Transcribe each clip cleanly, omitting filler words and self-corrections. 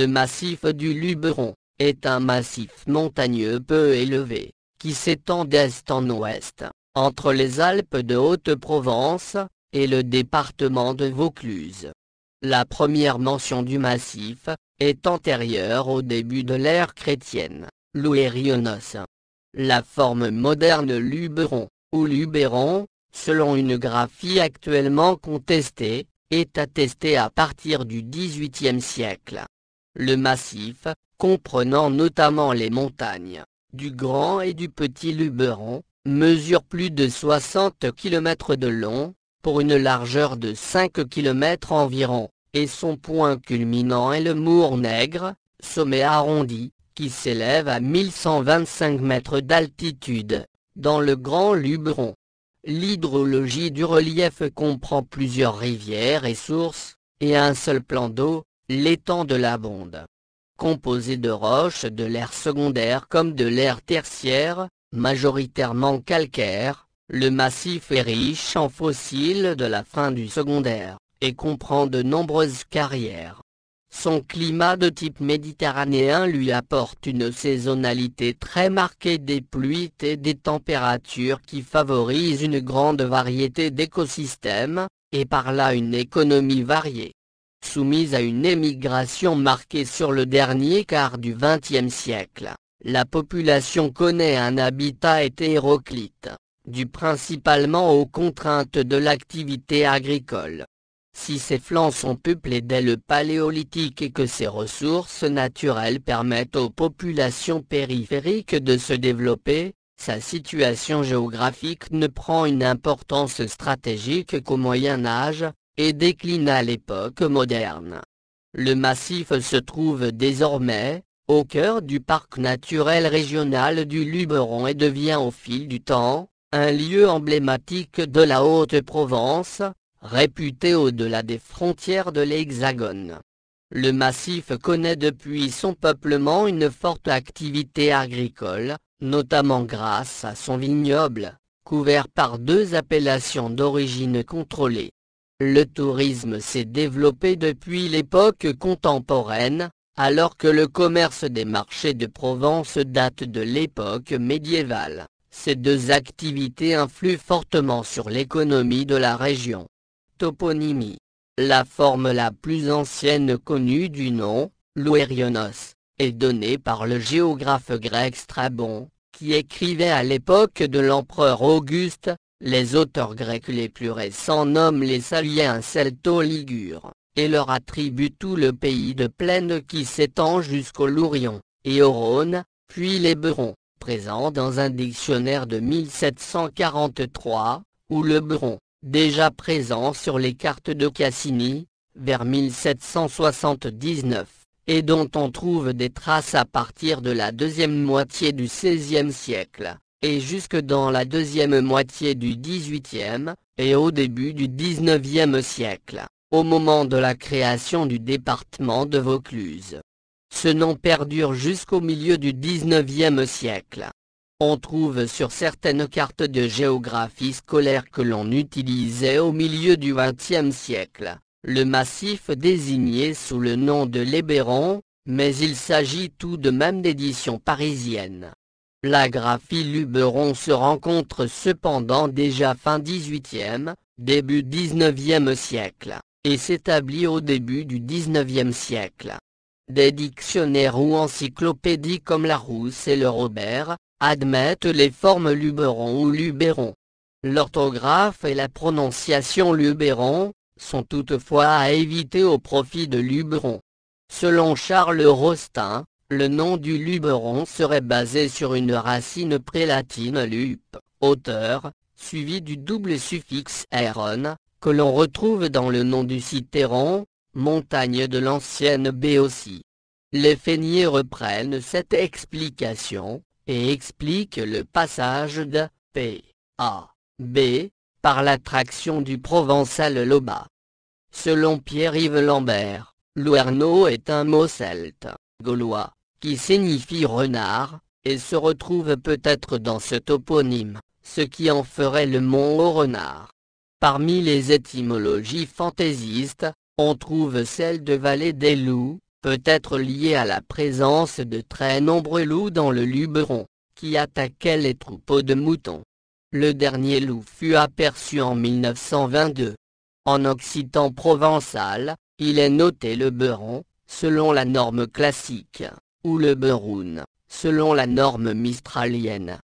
Le massif du Luberon est un massif montagneux peu élevé, qui s'étend d'est en ouest, entre les Alpes de Haute-Provence et le département de Vaucluse. La première mention du massif est antérieure au début de l'ère chrétienne, Louerionos. La forme moderne Luberon, ou Luberon, selon une graphie actuellement contestée, est attestée à partir du XVIIIe siècle. Le massif, comprenant notamment les montagnes du Grand et du Petit Luberon, mesure plus de 60 km de long, pour une largeur de 5 km environ, et son point culminant est le Mour-Nègre, sommet arrondi, qui s'élève à 1125 mètres d'altitude, dans le Grand Luberon. L'hydrologie du relief comprend plusieurs rivières et sources, et un seul plan d'eau, l'étang de la Bonde. Composé de roches de l'ère secondaire comme de l'ère tertiaire, majoritairement calcaire, le massif est riche en fossiles de la fin du secondaire, et comprend de nombreuses carrières. Son climat de type méditerranéen lui apporte une saisonnalité très marquée des pluies et des températures qui favorisent une grande variété d'écosystèmes, et par là une économie variée. Soumise à une émigration marquée sur le dernier quart du XXe siècle, la population connaît un habitat hétéroclite, dû principalement aux contraintes de l'activité agricole. Si ses flancs sont peuplés dès le Paléolithique et que ses ressources naturelles permettent aux populations périphériques de se développer, sa situation géographique ne prend une importance stratégique qu'au Moyen Âge, et décline à l'époque moderne. Le massif se trouve désormais au cœur du parc naturel régional du Luberon et devient au fil du temps un lieu emblématique de la Haute-Provence, réputé au-delà des frontières de l'Hexagone. Le massif connaît depuis son peuplement une forte activité agricole, notamment grâce à son vignoble, couvert par 2 appellations d'origine contrôlée. Le tourisme s'est développé depuis l'époque contemporaine, alors que le commerce des marchés de Provence date de l'époque médiévale. Ces 2 activités influent fortement sur l'économie de la région. Toponymie. La forme la plus ancienne connue du nom, Louerionos, est donnée par le géographe grec Strabon, qui écrivait à l'époque de l'empereur Auguste. Les auteurs grecs les plus récents nomment les Saliens celto-ligures, et leur attribuent tout le pays de plaine qui s'étend jusqu'au Lourion, et au Rhône, puis les Berons, présents dans un dictionnaire de 1743, ou le Beron, déjà présent sur les cartes de Cassini, vers 1779, et dont on trouve des traces à partir de la deuxième moitié du XVIe siècle, et jusque dans la deuxième moitié du XVIIIe, et au début du XIXe siècle, au moment de la création du département de Vaucluse. Ce nom perdure jusqu'au milieu du XIXe siècle. On trouve sur certaines cartes de géographie scolaire que l'on utilisait au milieu du XXe siècle, le massif désigné sous le nom de l'Héberon, mais il s'agit tout de même d'éditions parisiennes. La graphie Luberon se rencontre cependant déjà fin XVIIIe, début XIXe siècle, et s'établit au début du XIXe siècle. Des dictionnaires ou encyclopédies comme Larousse et le Robert admettent les formes Luberon ou Luberon. L'orthographe et la prononciation Luberon sont toutefois à éviter au profit de Luberon. Selon Charles Rostin, le nom du Luberon serait basé sur une racine prélatine lup, hauteur, suivie du double suffixe eron, que l'on retrouve dans le nom du Citeron, montagne de l'ancienne Béotie. Les Féniers reprennent cette explication, et expliquent le passage de P à B, par l'attraction du provençal loba. Selon Pierre-Yves Lambert, Louerno est un mot celte, gaulois, qui signifie renard, et se retrouve peut-être dans ce toponyme, ce qui en ferait le mont au renard. Parmi les étymologies fantaisistes, on trouve celle de vallée des loups, peut être liée à la présence de très nombreux loups dans le Luberon, qui attaquaient les troupeaux de moutons. Le dernier loup fut aperçu en 1922. En occitan provençal, il est noté le beuron, selon la norme classique, ou le beuroun, selon la norme mistralienne.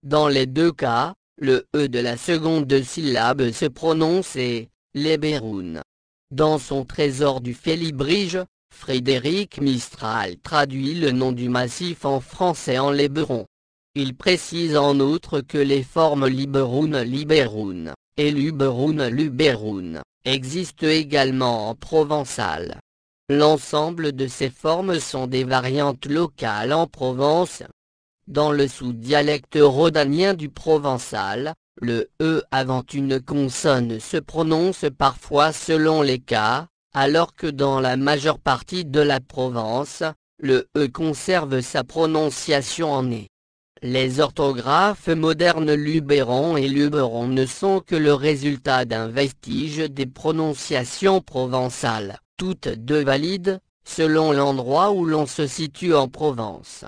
Dans les deux cas, le E de la seconde syllabe se prononce et, les Bérounes. Dans son Trésor du Félibrige, Frédéric Mistral traduit le nom du massif en français en Léberon. Il précise en outre que les formes Liberoun Libéroun, et Luberoun Lubéroun, existent également en provençal. L'ensemble de ces formes sont des variantes locales en Provence. Dans le sous-dialecte rhodanien du provençal, le E avant une consonne se prononce parfois selon les cas, alors que dans la majeure partie de la Provence, le E conserve sa prononciation en E. Les orthographes modernes Luberon et Luberon ne sont que le résultat d'un vestige des prononciations provençales, toutes deux valides, selon l'endroit où l'on se situe en Provence.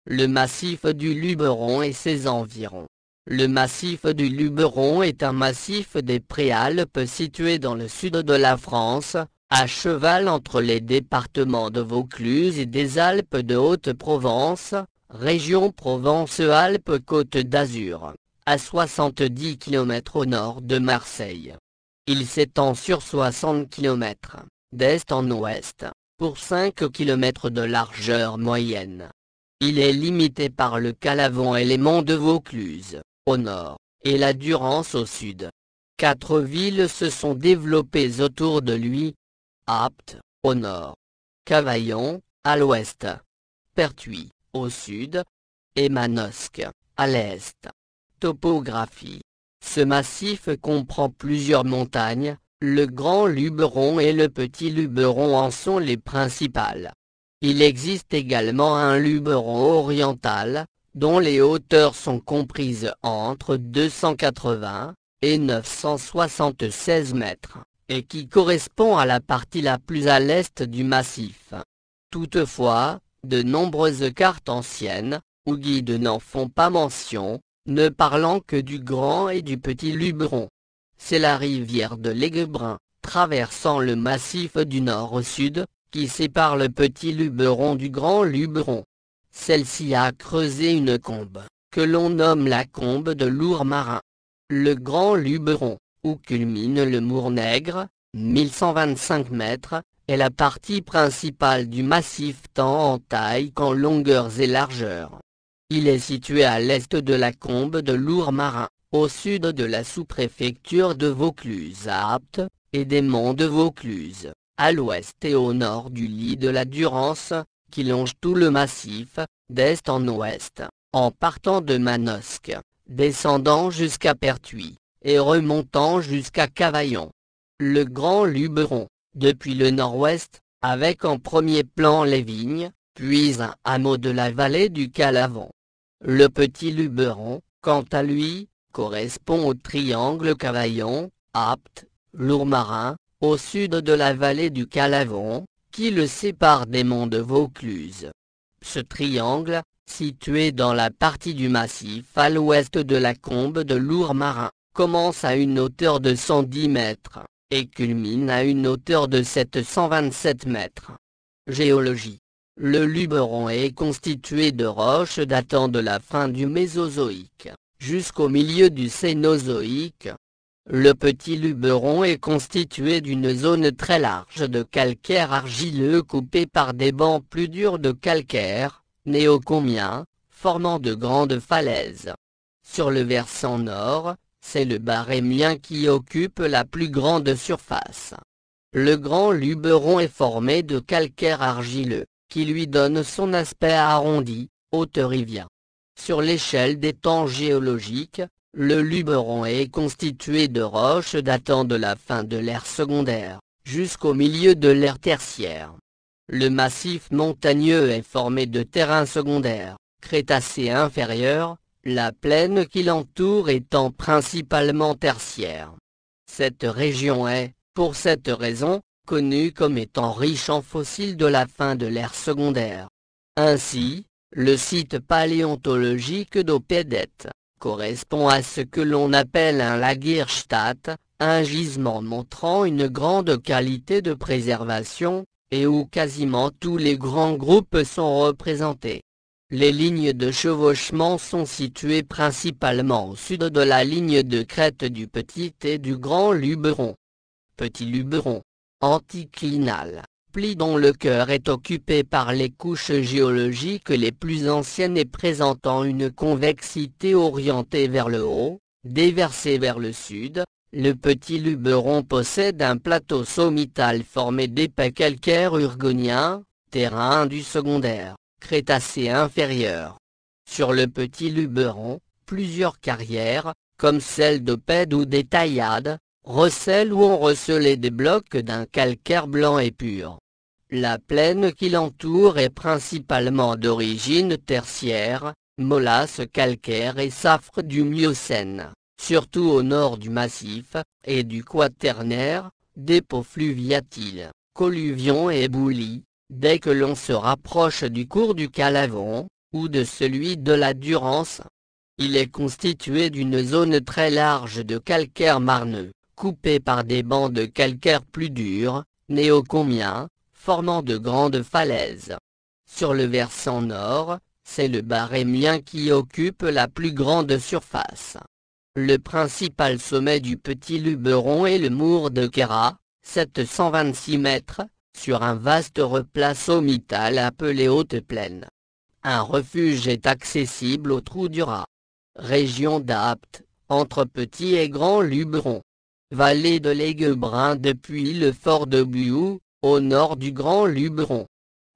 Le massif du Luberon et ses environs. Le massif du Luberon est un massif des Préalpes situé dans le sud de la France, à cheval entre les départements de Vaucluse et des Alpes de Haute-Provence, région Provence-Alpes-Côte d'Azur, à 70 km au nord de Marseille. Il s'étend sur 60 km, d'est en ouest, pour 5 km de largeur moyenne. Il est limité par le Calavon et les monts de Vaucluse, au nord, et la Durance au sud. 4 villes se sont développées autour de lui. Apt, au nord. Cavaillon, à l'ouest. Pertuis, au sud. Et Manosque, à l'est. Topographie. Ce massif comprend plusieurs montagnes, le Grand Luberon et le Petit Luberon en sont les principales. Il existe également un Luberon oriental, dont les hauteurs sont comprises entre 280 et 976 mètres, et qui correspond à la partie la plus à l'est du massif. Toutefois, de nombreuses cartes anciennes, ou guides n'en font pas mention, ne parlant que du Grand et du Petit Luberon. C'est la rivière de l'Aiguebrun, traversant le massif du nord au sud, qui sépare le Petit Luberon du Grand Luberon. Celle-ci a creusé une combe, que l'on nomme la combe de Lourmarin. Le Grand Luberon, où culmine le Mournègre, 1125 mètres, est la partie principale du massif tant en taille qu'en longueurs et largeurs. Il est situé à l'est de la combe de Lourmarin, au sud de la sous-préfecture de Vaucluse à Apt, et des monts de Vaucluse, à l'ouest et au nord du lit de la Durance, qui longe tout le massif, d'est en ouest, en partant de Manosque, descendant jusqu'à Pertuis, et remontant jusqu'à Cavaillon. Le Grand Luberon, depuis le nord-ouest, avec en premier plan les vignes, puis un hameau de la vallée du Calavon. Le Petit Luberon, quant à lui, correspond au triangle Cavaillon, Apt, Lourmarin, au sud de la vallée du Calavon, qui le sépare des monts de Vaucluse. Ce triangle, situé dans la partie du massif à l'ouest de la combe de Lourmarin, commence à une hauteur de 110 mètres, et culmine à une hauteur de 727 mètres. Géologie. Le Luberon est constitué de roches datant de la fin du Mésozoïque, jusqu'au milieu du Cénozoïque. Le Petit Luberon est constitué d'une zone très large de calcaire argileux coupé par des bancs plus durs de calcaire, néocombien, formant de grandes falaises. Sur le versant nord, c'est le Barémien qui occupe la plus grande surface. Le Grand Luberon est formé de calcaire argileux, qui lui donne son aspect arrondi, hauterivien. Sur l'échelle des temps géologiques, le Luberon est constitué de roches datant de la fin de l'ère secondaire, jusqu'au milieu de l'ère tertiaire. Le massif montagneux est formé de terrains secondaires, crétacés inférieurs, la plaine qui l'entoure étant principalement tertiaire. Cette région est, pour cette raison, connu comme étant riche en fossiles de la fin de l'ère secondaire. Ainsi, le site paléontologique d'Opédette correspond à ce que l'on appelle un Lagerstätte, un gisement montrant une grande qualité de préservation, et où quasiment tous les grands groupes sont représentés. Les lignes de chevauchement sont situées principalement au sud de la ligne de crête du Petit et du Grand Luberon. Petit Luberon, anticlinal, pli dont le cœur est occupé par les couches géologiques les plus anciennes et présentant une convexité orientée vers le haut, déversée vers le sud. Le Petit Luberon possède un plateau sommital formé d'épais calcaires urgoniens, terrain du secondaire, Crétacé inférieur. Sur le Petit Luberon, plusieurs carrières, comme celle d'Opède ou des Taillades, recèlent ou ont recelé des blocs d'un calcaire blanc et pur. La plaine qui l'entoure est principalement d'origine tertiaire, molasse calcaire et safre du Miocène, surtout au nord du massif, et du Quaternaire, dépôts fluviatiles, colluvions et boulis, dès que l'on se rapproche du cours du Calavon, ou de celui de la Durance. Il est constitué d'une zone très large de calcaire marneux, coupé par des bancs de calcaire plus durs, néocomiens, formant de grandes falaises. Sur le versant nord, c'est le Barémien qui occupe la plus grande surface. Le principal sommet du Petit Luberon est le Mour de Queyras, 726 mètres, sur un vaste replat sommital appelé Haute Plaine. Un refuge est accessible au Trou du Rat. Région d'Apt, entre Petit et Grand Luberon. Vallée de l'Aiguebrun depuis le fort de Buhoux, au nord du Grand Luberon.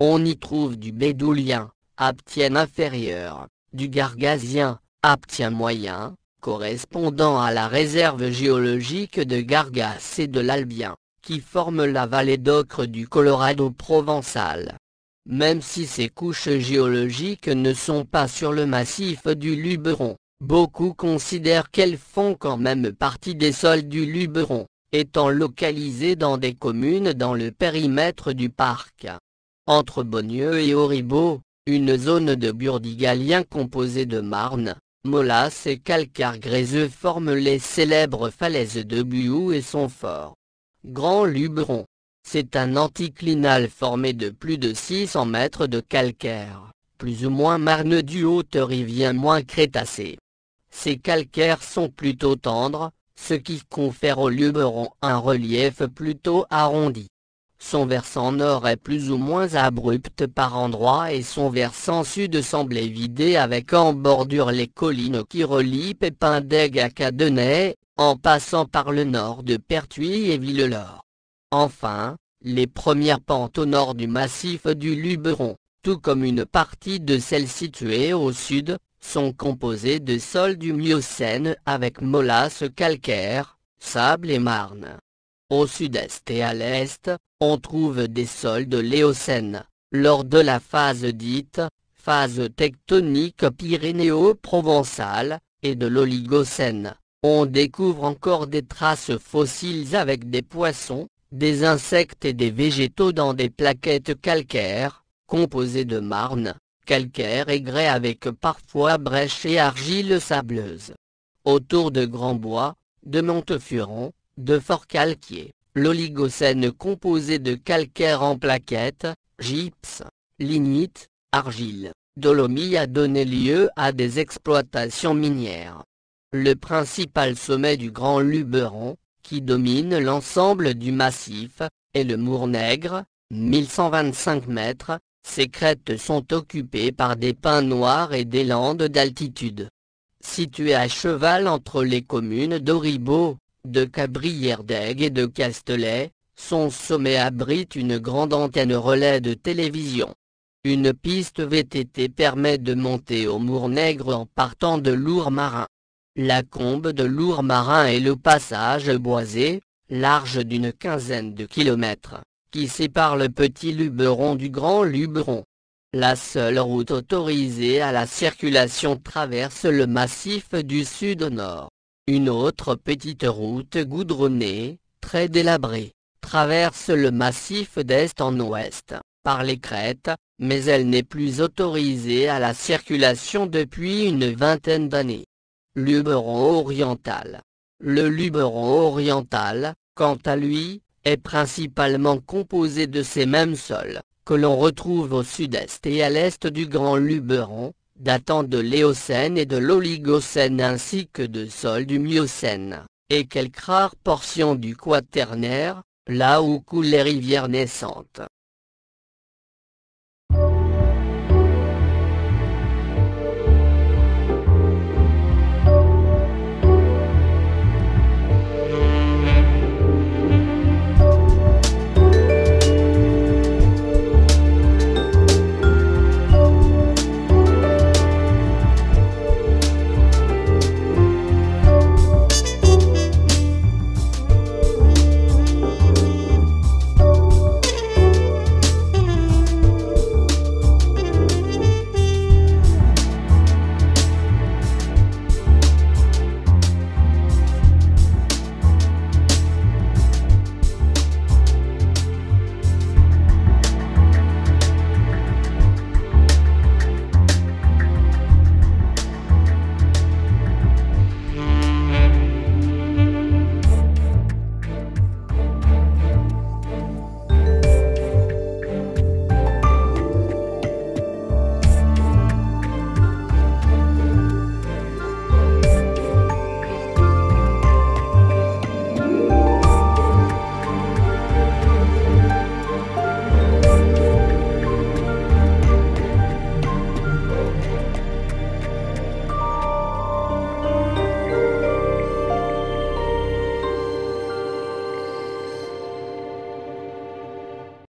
On y trouve du Bédoulien, Aptien inférieur, du Gargasien, Aptien moyen, correspondant à la réserve géologique de Gargas et de l'Albien, qui forment la vallée d'ocre du Colorado provençal. Même si ces couches géologiques ne sont pas sur le massif du Luberon, beaucoup considèrent qu'elles font quand même partie des sols du Luberon, étant localisées dans des communes dans le périmètre du parc. Entre Beaunieu et Auribeau, une zone de burdigalien composée de marne, molasse et calcaire gréseux forme les célèbres falaises de Buhoux et son fort. Grand Luberon. C'est un anticlinal formé de plus de 600 mètres de calcaire, plus ou moins marneux du haute-rivien moins crétacé. Ces calcaires sont plutôt tendres, ce qui confère au Luberon un relief plutôt arrondi. Son versant nord est plus ou moins abrupt par endroits et son versant sud semble évidé avec en bordure les collines qui relient Pépin d'Aigues à Cadenet, en passant par le nord de Pertuis et Villelor. Enfin, les premières pentes au nord du massif du Luberon, tout comme une partie de celles situées au sud, sont composées de sols du Miocène avec molasse calcaire, sable et marne. Au sud-est et à l'est, on trouve des sols de l'Éocène. Lors de la phase dite phase tectonique pyrénéo-provençale, et de l'Oligocène, on découvre encore des traces fossiles avec des poissons, des insectes et des végétaux dans des plaquettes calcaires, composées de marne, calcaire et grès avec parfois brèche et argile sableuse. Autour de Grandbois, de Montefuron, de Fort-Calquier, l'Oligocène composé de calcaire en plaquettes, gypse, lignite, argile, dolomie a donné lieu à des exploitations minières. Le principal sommet du Grand Luberon, qui domine l'ensemble du massif, est le Mournègre, 1125 mètres. Ces crêtes sont occupées par des pins noirs et des landes d'altitude. Situé à cheval entre les communes d'Auribeau, de Cabrières-d'Aigues et de Castelet, son sommet abrite une grande antenne relais de télévision. Une piste VTT permet de monter au Mournègre en partant de Lourmarin. La combe de Lourmarin est le passage boisé, large d'une quinzaine de kilomètres, qui sépare le Petit Luberon du Grand Luberon. La seule route autorisée à la circulation traverse le massif du sud au nord. Une autre petite route goudronnée, très délabrée, traverse le massif d'est en ouest, par les crêtes, mais elle n'est plus autorisée à la circulation depuis une vingtaine d'années. Luberon oriental. Le Luberon oriental, quant à lui, est principalement composé de ces mêmes sols, que l'on retrouve au sud-est et à l'est du Grand Luberon, datant de l'Éocène et de l'Oligocène ainsi que de sols du Miocène, et quelques rares portions du Quaternaire, là où coulent les rivières naissantes.